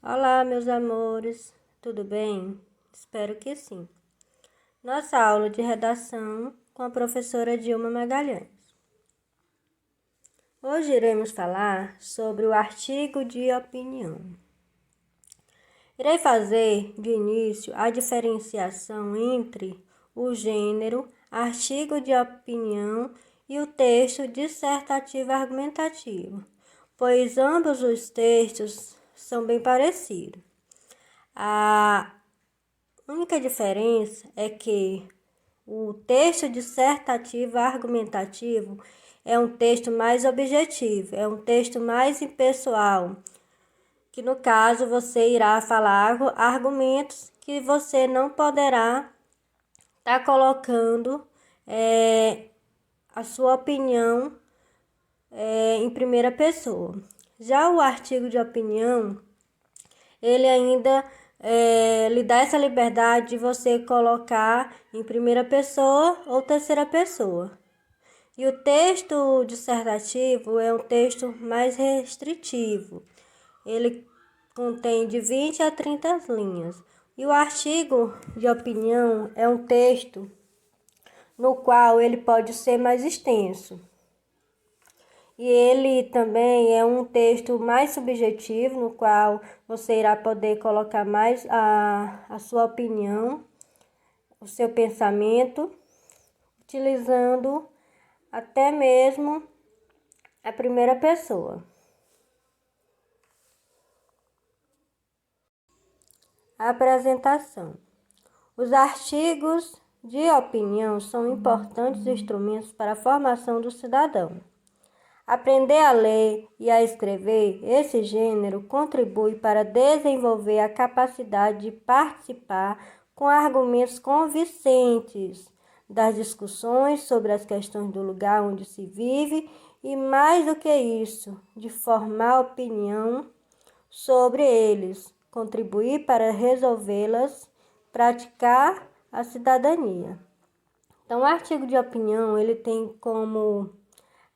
Olá, meus amores, tudo bem? Espero que sim. Nossa aula de redação com a professora Dilma Magalhães. Hoje iremos falar sobre o artigo de opinião. Irei fazer, de início, a diferenciação entre o gênero, artigo de opinião e o texto dissertativo argumentativo, pois ambos os textos são bem parecidos. A única diferença é que o texto dissertativo argumentativo é um texto mais objetivo, é um texto mais impessoal, que no caso você irá falar argumentos que você não poderá estar colocando a sua opinião em primeira pessoa. Já o artigo de opinião, ele ainda lhe dá essa liberdade de você colocar em primeira pessoa ou terceira pessoa. E o texto dissertativo é um texto mais restritivo. Ele contém de 20 a 30 linhas. E o artigo de opinião é um texto no qual ele pode ser mais extenso. E ele também é um texto mais subjetivo, no qual você irá poder colocar mais a sua opinião, o seu pensamento, utilizando até mesmo a primeira pessoa. A apresentação. Os artigos de opinião são importantes instrumentos para a formação do cidadão. Aprender a ler e a escrever, esse gênero contribui para desenvolver a capacidade de participar com argumentos convincentes das discussões sobre as questões do lugar onde se vive e, mais do que isso, de formar opinião sobre eles, contribuir para resolvê-las, praticar a cidadania. Então, o artigo de opinião, ele tem como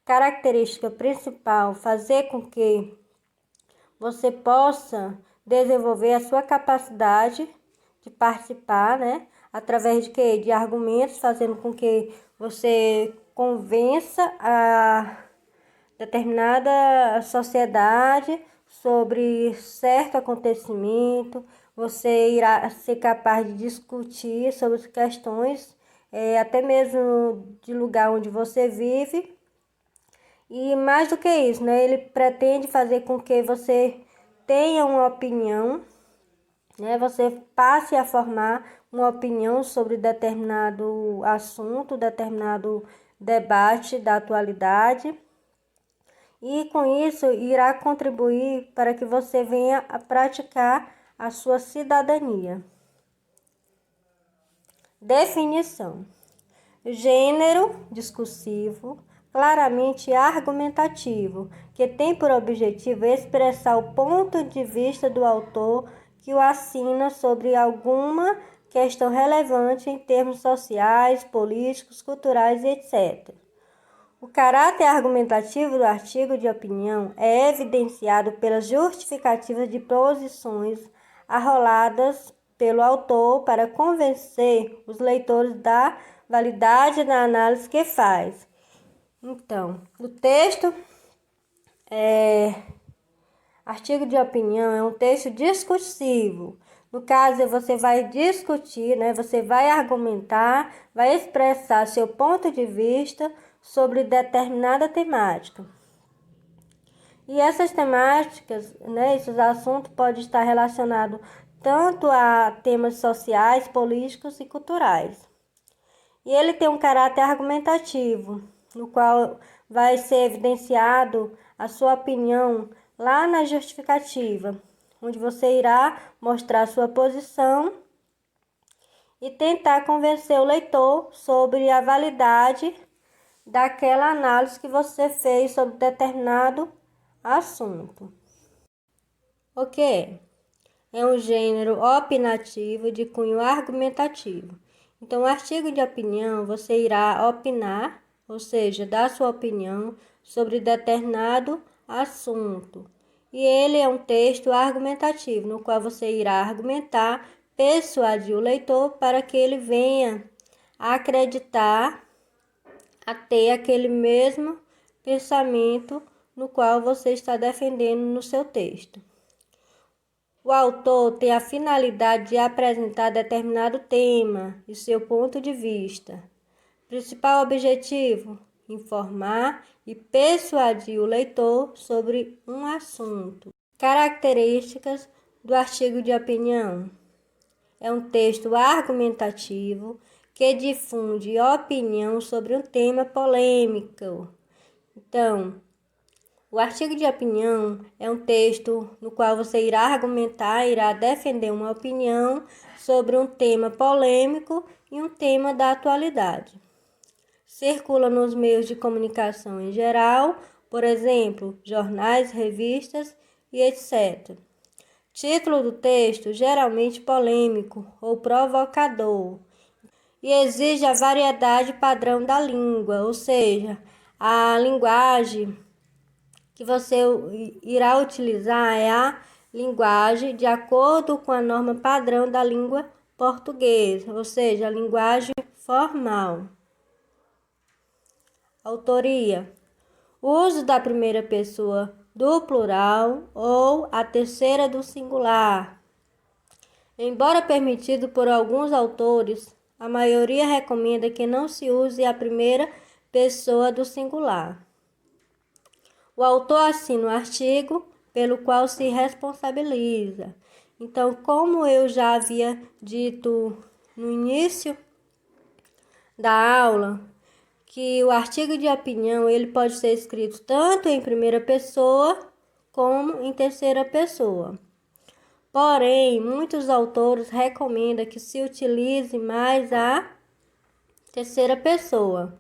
característica principal fazer com que você possa desenvolver a sua capacidade de participar, através de quê? De argumentos, fazendo com que você convença a determinada sociedade sobre certo acontecimento. Você irá ser capaz de discutir sobre as questões, até mesmo de lugar onde você vive. E mais do que isso, ele pretende fazer com que você tenha uma opinião, você passe a formar uma opinião sobre determinado assunto, determinado debate da atualidade. E com isso irá contribuir para que você venha a praticar a sua cidadania. Definição: gênero discursivo, claramente argumentativo, que tem por objetivo expressar o ponto de vista do autor que o assina sobre alguma questão relevante em termos sociais, políticos, culturais, etc. O caráter argumentativo do artigo de opinião é evidenciado pelas justificativas de posições arroladas pelo autor para convencer os leitores da validade da análise que faz. Então, o texto artigo de opinião é um texto discursivo. No caso, você vai discutir, você vai argumentar, vai expressar seu ponto de vista sobre determinada temática. E essas temáticas, esses assuntos podem estar relacionados tanto a temas sociais, políticos e culturais. E ele tem um caráter argumentativo, no qual vai ser evidenciado a sua opinião lá na justificativa, onde você irá mostrar sua posição e tentar convencer o leitor sobre a validade daquela análise que você fez sobre determinado assunto. O que é um gênero opinativo de cunho argumentativo. Então, o artigo de opinião, você irá opinar, ou seja, dar sua opinião sobre determinado assunto. e ele é um texto argumentativo, no qual você irá argumentar, persuadir o leitor para que ele venha a acreditar, a ter aquele mesmo pensamento no qual você está defendendo no seu texto. O autor tem a finalidade de apresentar determinado tema e seu ponto de vista. Principal objetivo: informar e persuadir o leitor sobre um assunto. Características do artigo de opinião. É um texto argumentativo que difunde opinião sobre um tema polêmico. Então, o artigo de opinião é um texto no qual você irá argumentar, irá defender uma opinião sobre um tema polêmico e um tema da atualidade. Circula nos meios de comunicação em geral, por exemplo, jornais, revistas e etc. Título do texto geralmente polêmico ou provocador e exige a variedade padrão da língua, ou seja, a linguagem que você irá utilizar é a linguagem de acordo com a norma padrão da língua portuguesa, ou seja, a linguagem formal. Autoria: o uso da primeira pessoa do plural ou a terceira do singular. Embora permitido por alguns autores, a maioria recomenda que não se use a primeira pessoa do singular. O autor assina o artigo pelo qual se responsabiliza. Então, como eu já havia dito no início da aula, que o artigo de opinião ele pode ser escrito tanto em primeira pessoa como em terceira pessoa. Porém, muitos autores recomendam que se utilize mais a terceira pessoa.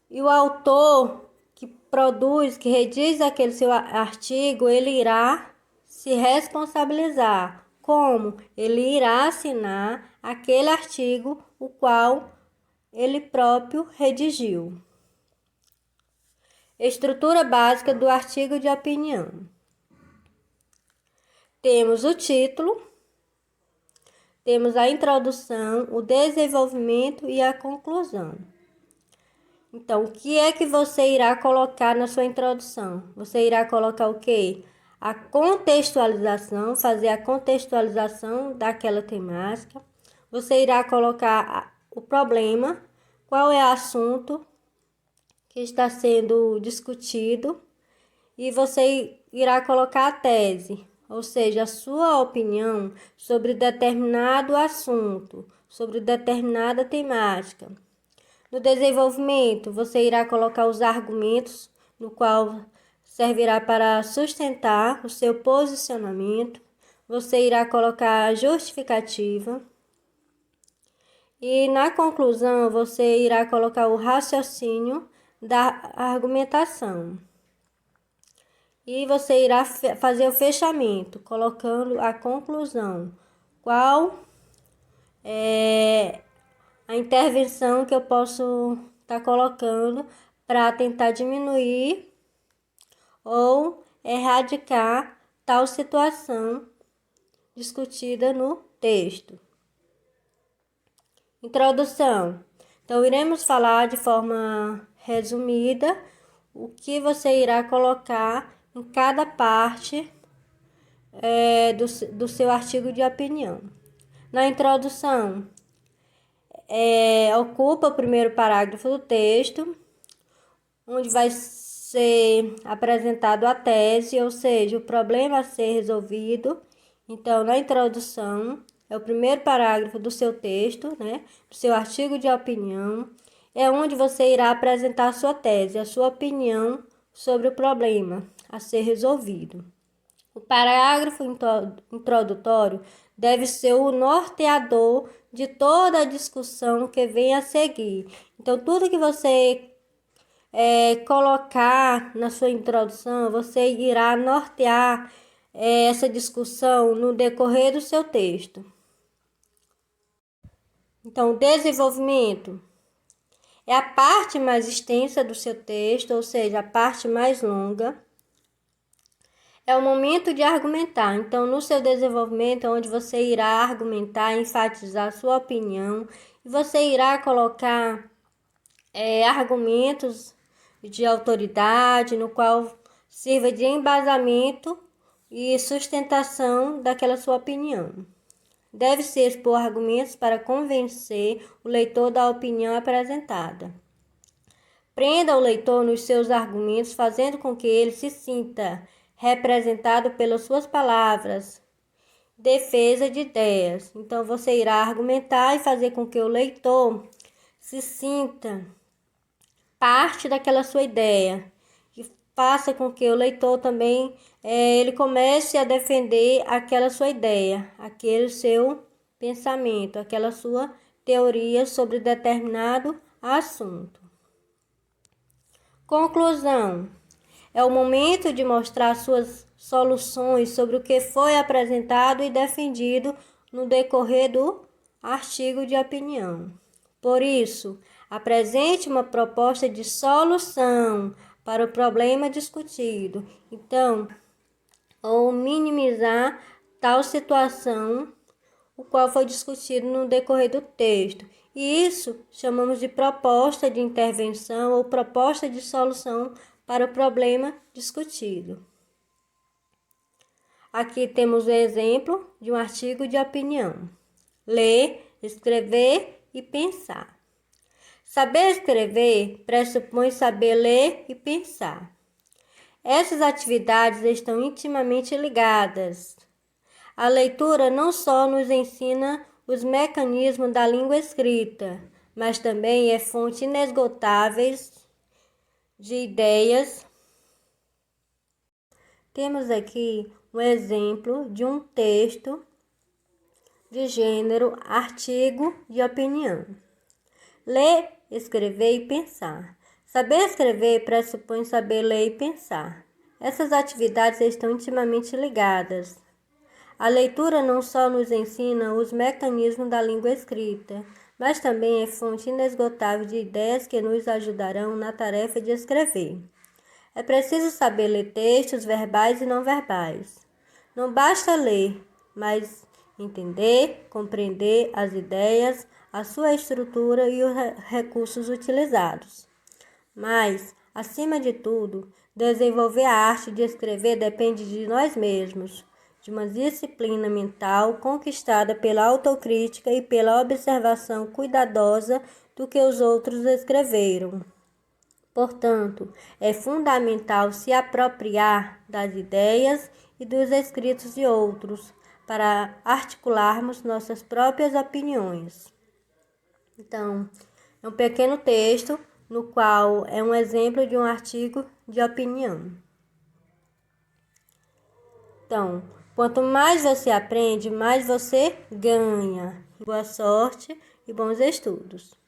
E o autor que produz, que redige aquele seu artigo, ele irá se responsabilizar. Como? Ele irá assinar aquele artigo, o qual ele próprio redigiu. Estrutura básica do artigo de opinião. Temos o título, temos a introdução, o desenvolvimento e a conclusão. Então, o que é que você irá colocar na sua introdução? Você irá colocar o quê? A contextualização, fazer a contextualização daquela temática. Você irá colocar o problema, qual é o assunto que está sendo discutido, e você irá colocar a tese, ou seja, a sua opinião sobre determinado assunto, sobre determinada temática. No desenvolvimento, você irá colocar os argumentos, no qual servirá para sustentar o seu posicionamento. Você irá colocar a justificativa. E na conclusão, você irá colocar o raciocínio da argumentação. E você irá fazer o fechamento, colocando a conclusão. Qual é a intervenção que eu posso estar colocando para tentar diminuir ou erradicar tal situação discutida no texto. Introdução. Então, iremos falar de forma resumida o que você irá colocar em cada parte do seu artigo de opinião. Na introdução, ocupa o primeiro parágrafo do texto, onde vai ser apresentado a tese, ou seja, o problema a ser resolvido. Então, na introdução, é o primeiro parágrafo do seu texto, né, do seu artigo de opinião, é onde você irá apresentar a sua tese, a sua opinião sobre o problema a ser resolvido. O parágrafo introdutório deve ser o norteador de toda a discussão que vem a seguir. Então, tudo que você colocar na sua introdução, você irá nortear essa discussão no decorrer do seu texto. Então, o desenvolvimento é a parte mais extensa do seu texto, ou seja, a parte mais longa. É o momento de argumentar. Então, no seu desenvolvimento, onde você irá argumentar, enfatizar sua opinião, e você irá colocar argumentos de autoridade, no qual sirva de embasamento e sustentação daquela sua opinião. Deve-se expor argumentos para convencer o leitor da opinião apresentada. Prenda o leitor nos seus argumentos, fazendo com que ele se sinta representado pelas suas palavras. Defesa de ideias. Então, você irá argumentar e fazer com que o leitor se sinta parte daquela sua ideia. E faça com que o leitor também ele comece a defender aquela sua ideia, aquele seu pensamento, aquela sua teoria sobre determinado assunto. Conclusão. É o momento de mostrar suas soluções sobre o que foi apresentado e defendido no decorrer do artigo de opinião. Por isso, apresente uma proposta de solução para o problema discutido. Então, ou minimizar tal situação, o qual foi discutido no decorrer do texto. E isso chamamos de proposta de intervenção ou proposta de solução para o problema discutido. Aqui temos o exemplo de um artigo de opinião. Ler, escrever e pensar. Saber escrever pressupõe saber ler e pensar. Essas atividades estão intimamente ligadas. A leitura não só nos ensina os mecanismos da língua escrita, mas também é fonte inesgotável de ideias. Temos aqui um exemplo de um texto de gênero artigo de opinião. Ler, escrever e pensar. Saber escrever pressupõe saber ler e pensar. Essas atividades estão intimamente ligadas. A leitura não só nos ensina os mecanismos da língua escrita, mas também é fonte inesgotável de ideias que nos ajudarão na tarefa de escrever. É preciso saber ler textos verbais e não verbais. Não basta ler, mas entender, compreender as ideias, a sua estrutura e os recursos utilizados. Mas, acima de tudo, desenvolver a arte de escrever depende de nós mesmos, de uma disciplina mental conquistada pela autocrítica e pela observação cuidadosa do que os outros escreveram. Portanto, é fundamental se apropriar das ideias e dos escritos de outros para articularmos nossas próprias opiniões. Então, é um pequeno texto no qual é um exemplo de um artigo de opinião. Então, quanto mais você aprende, mais você ganha. Boa sorte e bons estudos.